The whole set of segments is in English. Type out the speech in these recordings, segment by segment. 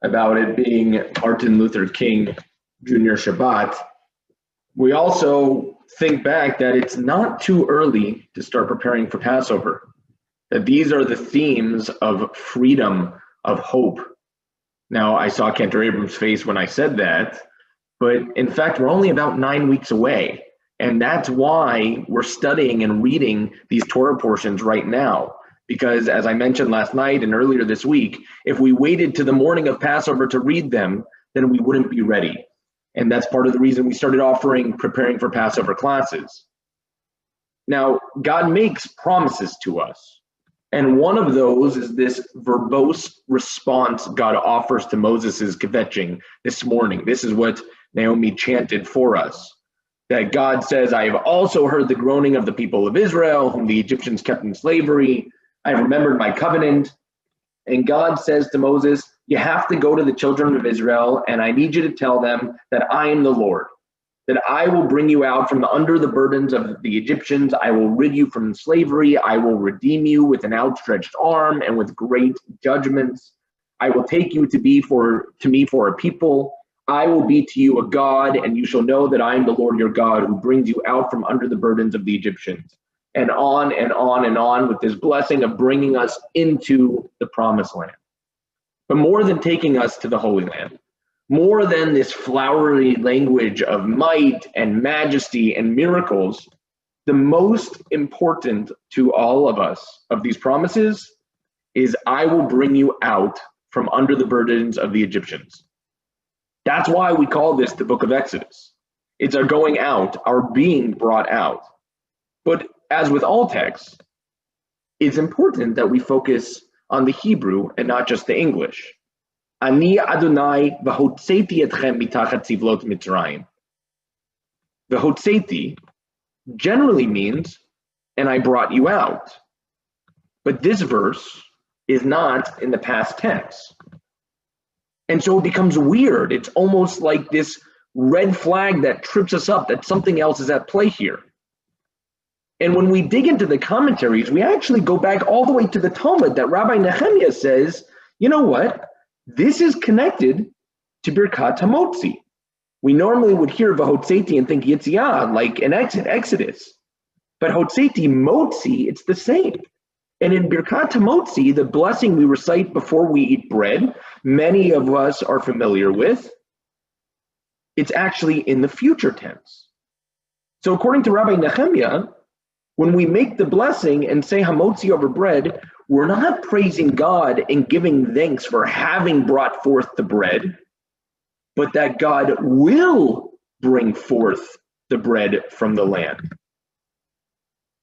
about it being Martin Luther King Jr. Shabbat, we also think back that it's not too early to start preparing for Passover, that these are the themes of freedom, of hope. Now, I saw Cantor Abrams' face when I said that, but in fact, we're only about 9 weeks away. And that's why we're studying and reading these Torah portions right now. Because as I mentioned last night and earlier this week, if we waited to the morning of Passover to read them, then we wouldn't be ready. And that's part of the reason we started offering preparing for Passover classes. Now, God makes promises to us. And one of those is this verbose response God offers to Moses' kvetching this morning. This is what Naomi chanted for us. That God says, I have also heard the groaning of the people of Israel, whom the Egyptians kept in slavery. I have remembered my covenant. And God says to Moses, you have to go to the children of Israel, and I need you to tell them that I am the Lord, that I will bring you out from under the burdens of the Egyptians. I will rid you from slavery. I will redeem you with an outstretched arm and with great judgments. I will take you to me for a people. I will be to you a God, and you shall know that I am the Lord your God, who brings you out from under the burdens of the Egyptians. And on and on and on with this blessing of bringing us into the promised land. But more than taking us to the Holy Land, more than this flowery language of might and majesty and miracles, the most important to all of us of these promises is I will bring you out from under the burdens of the Egyptians. That's why we call this the book of Exodus. It's our going out, our being brought out. But as with all texts, it's important that we focus on the Hebrew and not just the English. Ani Adonai v'hotzeti etchem mitachat tzivlot Mitzrayim. V'hotzeti generally means, and I brought you out. But this verse is not in the past tense. And so it becomes weird. It's almost like this red flag that trips us up, that something else is at play here. And when we dig into the commentaries, we actually go back all the way to the Talmud that Rabbi Nehemiah says, you know what? This is connected to Birkat HaMotzi. We normally would hear V'hotzeti and think Yetziah, like in Exodus. But Hotzeti, Motzi, it's the same. And in Birkat HaMotzi, the blessing we recite before we eat bread, many of us are familiar with, it's actually in the future tense. So according to Rabbi Nehemiah, when we make the blessing and say Hamotzi over bread, we're not praising God and giving thanks for having brought forth the bread, but that God will bring forth the bread from the land.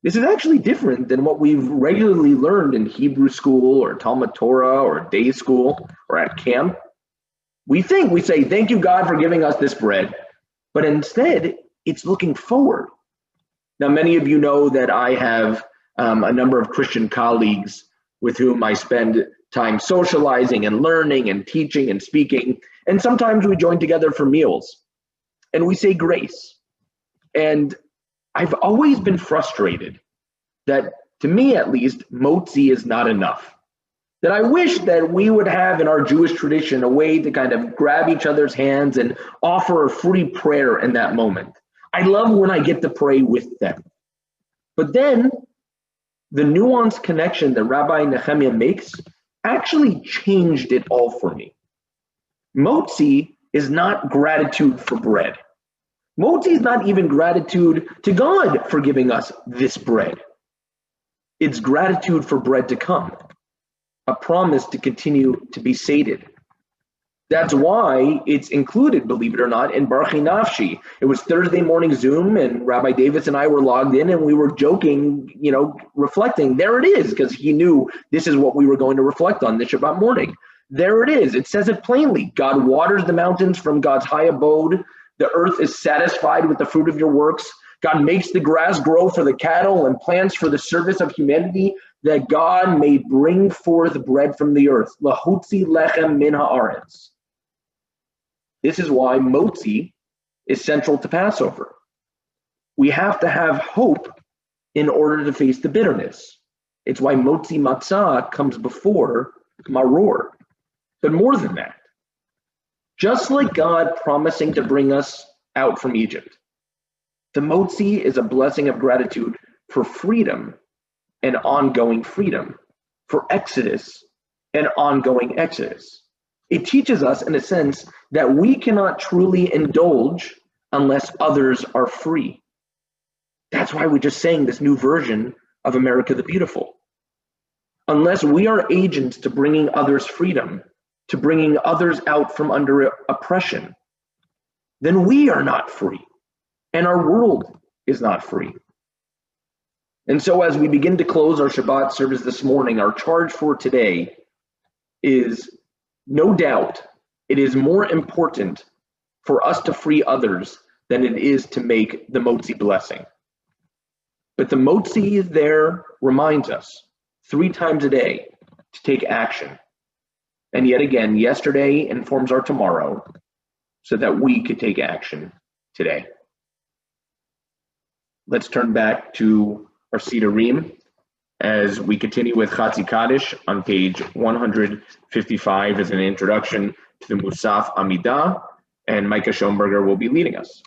This is actually different than what we've regularly learned in Hebrew school or Talmud Torah or day school or at camp. We say, thank you, God, for giving us this bread, but instead it's looking forward. Now, many of you know that I have a number of Christian colleagues with whom I spend time socializing and learning and teaching and speaking. And sometimes we join together for meals and we say grace. And I've always been frustrated that, to me at least, motzi is not enough. That I wish that we would have in our Jewish tradition a way to kind of grab each other's hands and offer a free prayer in that moment. I love when I get to pray with them. But then the nuanced connection that Rabbi Nehemiah makes actually changed it all for me. Motzi is not gratitude for bread. Motzi is not even gratitude to God for giving us this bread. It's gratitude for bread to come, a promise to continue to be sated. That's why it's included, believe it or not, in Barchi Nafshi. It was Thursday morning Zoom, and Rabbi Davis and I were logged in, and we were joking, reflecting. There it is, because he knew this is what we were going to reflect on this Shabbat morning. There it is. It says it plainly. God waters the mountains from God's high abode. The earth is satisfied with the fruit of your works. God makes the grass grow for the cattle and plants for the service of humanity, that God may bring forth bread from the earth. Lahutzi lechem min haaretz. This is why motzi is central to Passover. We have to have hope in order to face the bitterness. It's why motzi matzah comes before maror. But more than that, Just like God promising to bring us out from Egypt, the motzi is a blessing of gratitude for freedom and ongoing freedom, for exodus and ongoing exodus. It teaches us, in a sense, that we cannot truly indulge unless others are free. That's why we just sang this new version of America the Beautiful. Unless we are agents to bringing others freedom, to bringing others out from under oppression, then we are not free, and our world is not free. And so as we begin to close our Shabbat service this morning, our charge for today is, no doubt, it is more important for us to free others than it is to make the motzi blessing. But the motzi there reminds us 3 times a day to take action. And yet again, yesterday informs our tomorrow so that we could take action today. Let's turn back to our Sidurim as we continue with Chatzi Kaddish on page 155 as an introduction to the Musaf Amidah, and Micah Schoenberger will be leading us.